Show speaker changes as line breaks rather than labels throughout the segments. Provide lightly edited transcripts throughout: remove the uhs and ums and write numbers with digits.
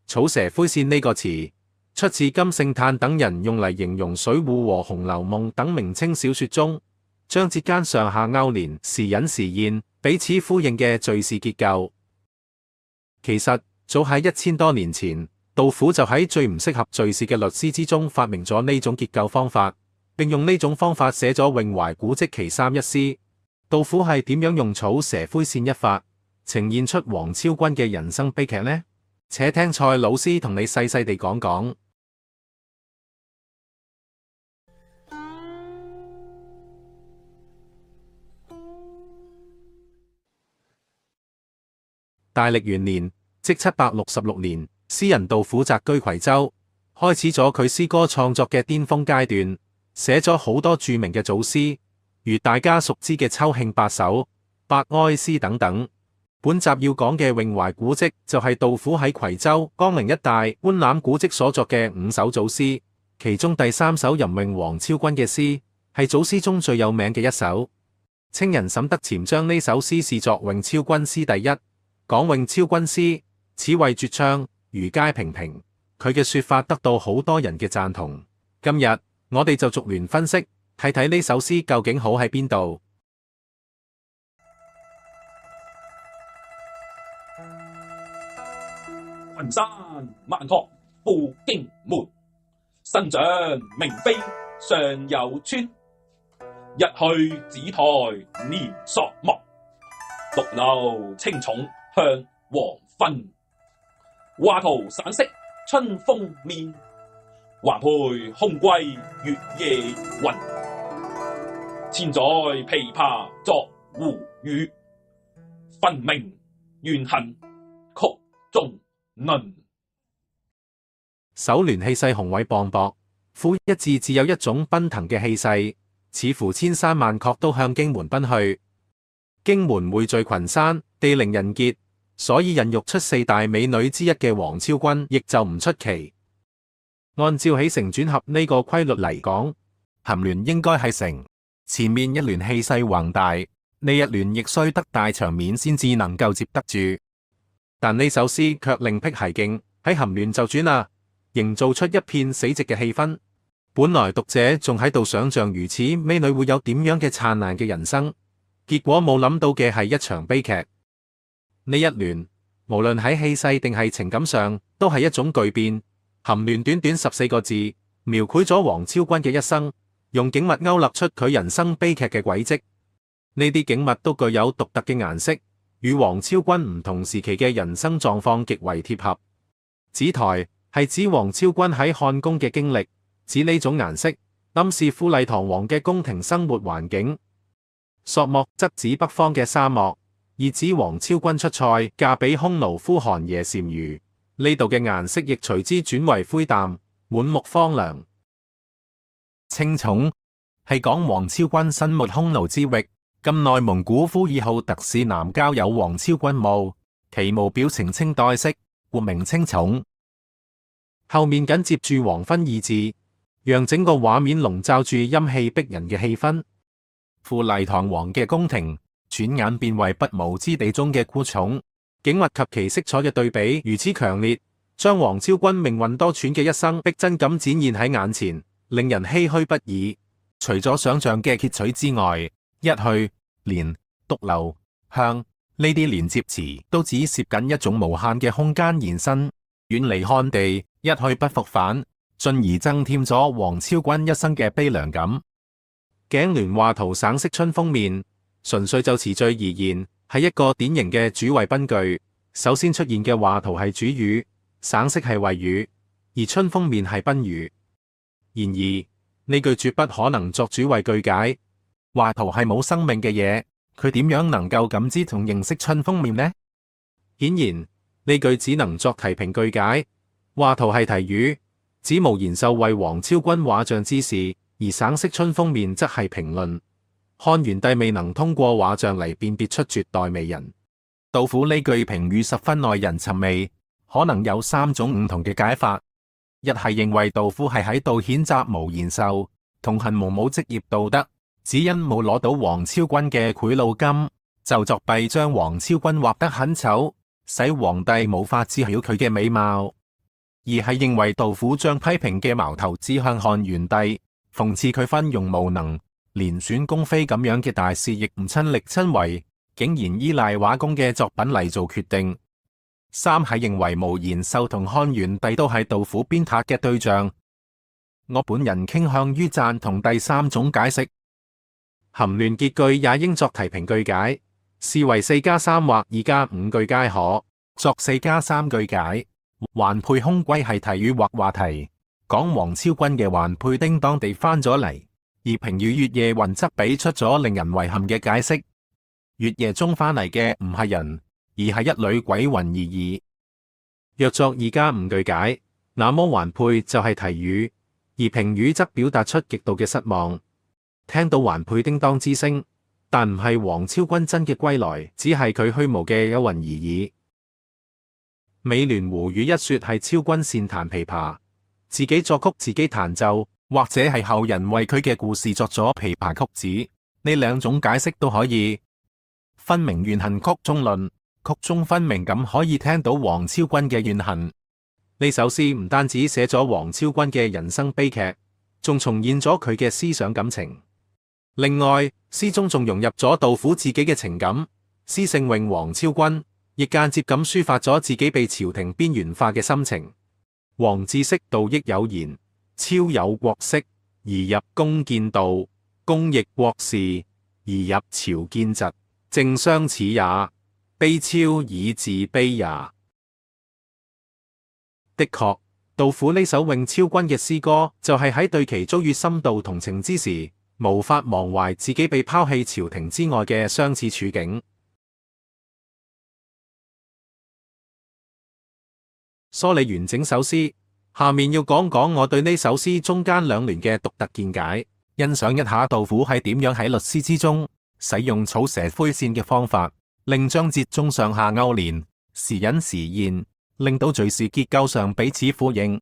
草蛇灰線呢個詞出自金聖嘆等人用嚟形容《水滸》和《紅樓夢》等明清小說中章節間上下勾連、時隱時現、彼此呼應嘅敘事結構。其實早喺1000多年前，杜甫就喺最唔適合敘事嘅律詩之中發明咗呢種結構方法，並用呢種方法寫咗《詠懷古蹟其三》一詩。杜甫係點樣用草蛇灰線一法呈現出王昭君嘅人生悲劇呢？且聽蔡老師同你細細地講講。大曆元年，即766年，詩人杜甫宅居夔州，開始咗佢詩歌創作嘅巔峰階段，寫咗好多著名嘅祖詩，如大家熟知嘅《秋興八首》《百哀詩》等等。本集要講嘅《詠懷古蹟》就係杜甫喺夔州、江陵一帶觀覽古蹟所作嘅5首祖詩，其中第3首吟詠王昭君嘅詩係祖詩中最有名嘅一首。清人沈德潛將呢首詩視作詠昭君詩第一，講詠昭君詩，此謂絕唱，如皆平平。佢嘅說法得到好多人嘅贊同。今日我哋就逐聯分析，睇睇呢首詩究竟好喺邊度。
群山萬壑赴荊門，新長明妃上有村。一去紫台連朔幕，獨留青冢向黃昏。畫圖散色春風面，還配空閨月夜雲。千載琵琶作胡語，分明怨恨曲中論。
首聯氣勢宏偉磅礴，賦一字自有一種奔騰嘅氣勢，似乎千山萬壑都向荊門奔去。荊門匯聚群山，地靈人傑，所以孕育出4大美女之一嘅王昭君，亦就唔出奇。按照起承轉合呢個規律嚟講，頷聯應該係承，前面一聯氣勢宏大，呢一聯亦需得大場面先至能夠接得住。但呢首詩卻另闢蹊徑，喺頷聯就轉啦，營造出一片死寂嘅氣氛。本來讀者仲喺度想象如此美女會有點樣嘅燦爛嘅人生，結果冇諗到嘅係一場悲劇。呢一聯無論喺氣勢定係情感上，都係一種巨變。頷聯短短14個字，描繪咗王昭君嘅一生，用景物勾勒出佢人生悲劇嘅軌跡。呢啲景物都具有獨特嘅顏色，與王昭君唔同時期嘅人生狀況極為貼合。紫台係指王昭君喺漢宮嘅經歷，指呢種顏色暗示富麗堂皇嘅宮廷生活環境。朔漠則指北方嘅沙漠，而指王昭君出塞嫁俾匈奴夫韓耶單於。呢度嘅顏色亦隨之轉為灰淡，滿目荒涼。青冢係講王昭君身沒匈奴之域，今內蒙古呼爾浩特市南郊有王昭君墓，其墓表呈清代式，故名青冢。後面緊接住黃昏二字，讓整個畫面籠罩住陰氣逼人嘅氣氛。富麗堂皇嘅宮廷，轉眼變為不毛之地中嘅孤冢。景物及其色彩嘅對比如此強烈，將王昭君命運多舛嘅一生逼真咁展現喺眼前，令人唏噓不已。除咗想象嘅擷取之外，一去、連、獨留、向呢啲連接詞都只涉緊一種無限嘅空間延伸，遠離漢地，一去不復返，進而增添咗王昭君一生嘅悲涼感。頸聯畫圖省識春風面，純粹就詞序而言，係一個典型嘅主謂賓句。首先出現嘅畫圖係主語，省識係謂語，而春風面係賓語。然而呢句絕不可能作主謂句解。畫圖係冇生命嘅嘢，佢點樣能夠感知同認識春風面呢？顯然呢句只能作題評句解。畫圖係題語，指無言授為王昭君畫像之事，而省識春風面則係評論。漢元帝未能通過畫像嚟辨別出絕代美人。杜甫呢句評語十分耐人尋味，可能有3種唔同嘅解法。一係認為杜甫係喺度譴責無言授，同行無冇職業道德，只因冇攞到王昭君嘅賄賂金，就作弊將王昭君畫得很醜，使皇帝無法知曉佢嘅美貌。
而係認為杜甫將批評嘅矛頭指向漢元帝，諷刺佢昏庸無能，連選宮妃咁樣嘅大事亦唔親力親為，竟然依賴畫工嘅作品嚟做決定。三係認為無言秀同漢元帝都係杜甫鞭撻嘅對象。我本人傾向於贊同第三種解釋。
銜亂結句也應作題評句解，是為4+3或2+5句皆可。
作4+3句解。環佩空歸係題語或話題，講王昭君嘅環佩叮當地翻咗嚟，而評語月夜雲則俾出咗令人遺憾嘅解釋。月夜中翻嚟嘅唔係人，而係一縷鬼魂而已。
若作2+5句解，那麼環佩就係題語，而評語則表達出極度嘅失望。聽到環佩叮當之聲，但唔係王昭君真嘅歸來，只係佢虛無嘅幽魂而已。美聯胡語一說係昭君擅彈琵琶，自己作曲自己彈奏，
或者係後人為佢嘅故事作咗琵琶曲子，呢兩種解釋都可以。分明怨恨曲中論，曲中分明咁可以聽到王昭君嘅怨恨。
呢首詩唔單止寫咗王昭君嘅人生悲劇，仲重現咗佢嘅思想感情。另外，詩中仲融入咗杜甫自己嘅情感，詩聖詠王昭君，亦間接咁抒發咗自己被朝廷邊緣化嘅心情。王志釋道益有言：昭有國色，而入宮見道；公亦國事，而入朝見疾。正相似也，悲昭以自悲也。的確，杜甫呢首詠昭君嘅詩歌，就係喺對其遭遇深度同情之時，無法忘懷自己被拋棄朝廷之外嘅相似處境。梳理完整首詩，下面要講講我對呢首詩中間兩聯嘅獨特見解，
欣賞一下杜甫係點樣喺律詩之中使用草蛇灰線嘅方法，令章節中上下勾連，時隱時現，令到敘事結構上彼此呼應。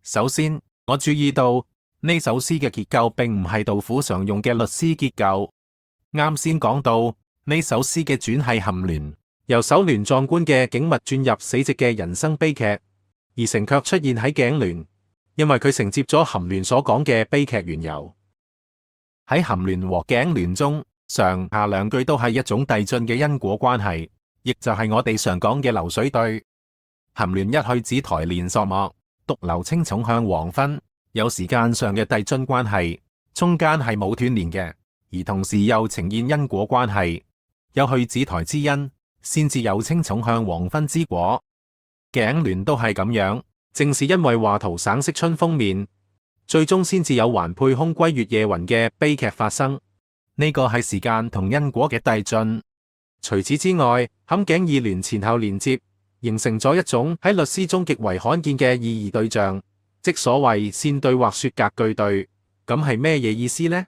首先，我注意到呢首詩嘅結構並唔係杜甫常用嘅律詩結構。啱先講到呢首詩嘅轉係銜聯，
由首聯壯觀嘅景物轉入死寂嘅人生悲劇，而成卻出現喺頸聯，因為佢承接咗銜聯所講嘅悲劇緣由。
喺銜聯和頸聯中，上下兩句都係一種遞進嘅因果關係，亦就係我哋常講嘅流水對。銜聯一去指台連朔漠，獨留青冢向黃昏，有時間上嘅遞進關係，中間係冇斷連嘅，而同時又呈現因果關係，有去指台之因，先至有青冢向黃昏之果。頸聯都係咁樣，
正是因為畫圖省識春風面，最終先至有環佩空歸月夜雲嘅悲劇發生。
呢個係時間同因果嘅遞進。
除此之外，銜頸二聯前後連接，形成咗一種喺律詩中極為罕見嘅意義對象，即所謂線對或說隔句對。咁係咩嘢意思呢？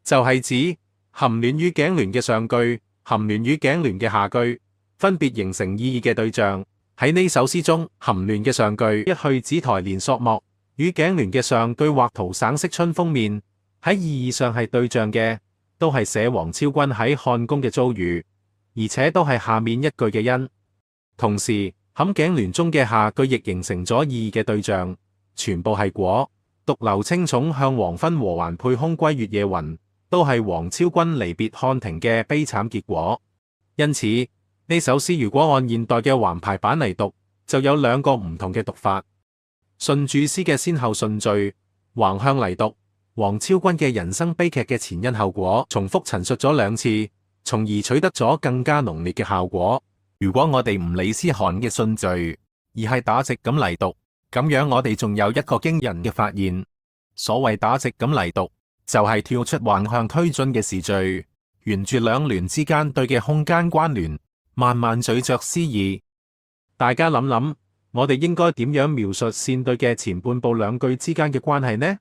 就係指銜聯與頸聯嘅上句，銜聯與頸聯嘅下句，分別形成意義嘅對象。喺呢首詩中，銜聯嘅上句一去指台連朔漠，與頸聯嘅上句畫圖省識春風面，喺意義上係對象嘅，都係寫王昭君喺漢宮嘅遭遇，而且都係下面一句嘅因。同時，銜頸聯中嘅下句亦形成咗意義嘅對象，全部係果。獨留青冢向黃昏和環佩空歸月夜雲，都係王昭君離別漢庭嘅悲慘結果。因此，呢首詩如果按現代嘅橫排版嚟讀，就有兩個唔同嘅讀法。順住詩嘅先後順序，橫向嚟讀，王昭君嘅人生悲劇嘅前因後果重複陳述咗兩次，從而取得咗更加濃烈嘅效果。
如果我哋唔理詩行嘅順序，而係打直咁嚟讀，咁樣我哋仲有一個驚人嘅發現。所謂打直咁嚟讀，就係跳出橫向推進嘅時序，沿住兩聯之間對嘅空間關聯，慢慢咀嚼詩意。
大家諗諗，我哋應該點樣描述線對嘅前半部兩句之間嘅關係呢？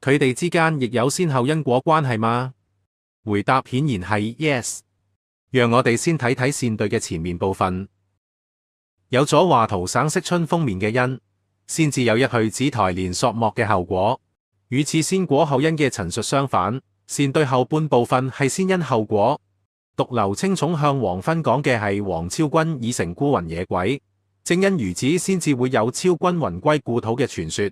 佢哋之間亦有先後因果關係嗎？回答顯然係 yes。讓我哋先睇睇線對嘅前面部分，有咗畫圖省識春風面嘅因，先至有一去指台連朔漠嘅後果。與此先果後因嘅陳述相反，線對後半部分係先因後果。獨留青冢向黃昏講嘅係王昭君已成孤魂野鬼，正因如此，先至會有超軍魂歸故土嘅傳說。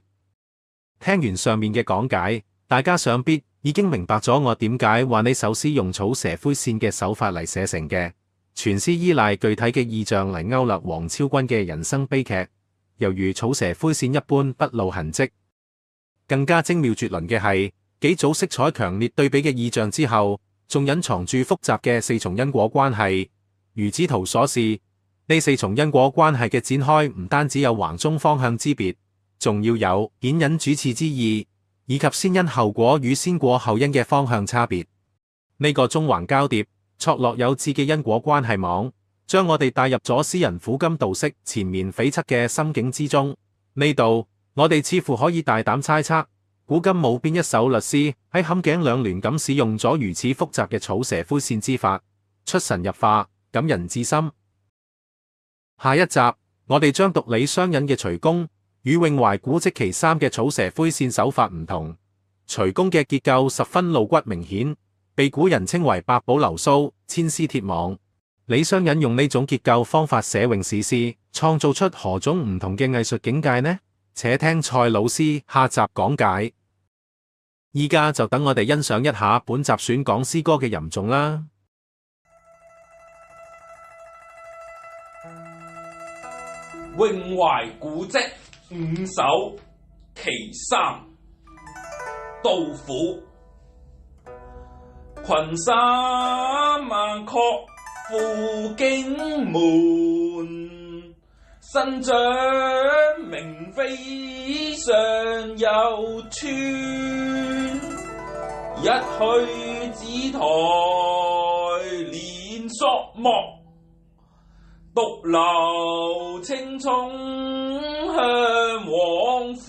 聽完上面嘅講解，大家想必已經明白咗我點解話呢首詩用草蛇灰線嘅手法嚟寫成嘅。全詩依賴具體嘅意象嚟勾勒王昭君嘅人生悲劇，猶如草蛇灰線一般不露痕跡。更加精妙絕倫嘅係，幾組色彩強烈對比嘅意象之後，仲隱藏住複雜嘅四重因果關係。如此圖所示，呢四重因果關係嘅展開唔單止有橫中方向之別，仲要有顯隱主次之意，以及先因後果與先果後因嘅方向差別。呢個縱橫交疊、錯落有致嘅因果關係網，將我哋帶入咗詩人苦甘道色、纏綿悱惻嘅心境之中。呢度我哋似乎可以大膽猜測，古今冇邊一首律詩喺坎頸兩聯咁使用咗如此複雜嘅草蛇灰線之法，出神入化，感人至深。下一集我哋將讀李商隱嘅徐公，與詠懷古蹟其三嘅草蛇灰線手法唔同。徐公嘅結構十分露骨明顯，被古人稱為百寶流蘇、千絲鐵網。李商隱用呢種結構方法寫詠史詩，創造出何種唔同嘅藝術境界呢？且聽蔡老師下集講解。依家就等我哋欣賞一下本集選講詩歌嘅吟誦啦。
詠懷古蹟五首其三，杜甫。群山萬壑赴荊門，新掌明妃上有村。一去紫台連朔漠，獨留青蔥向黃昏。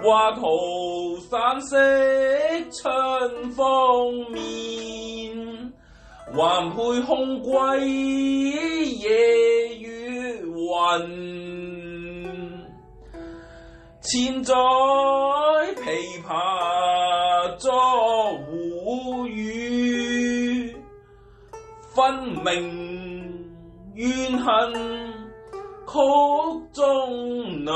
畫圖山色春風面，還配空歸夜月雲。千載琵琶作胡語，分明怨恨曲中能。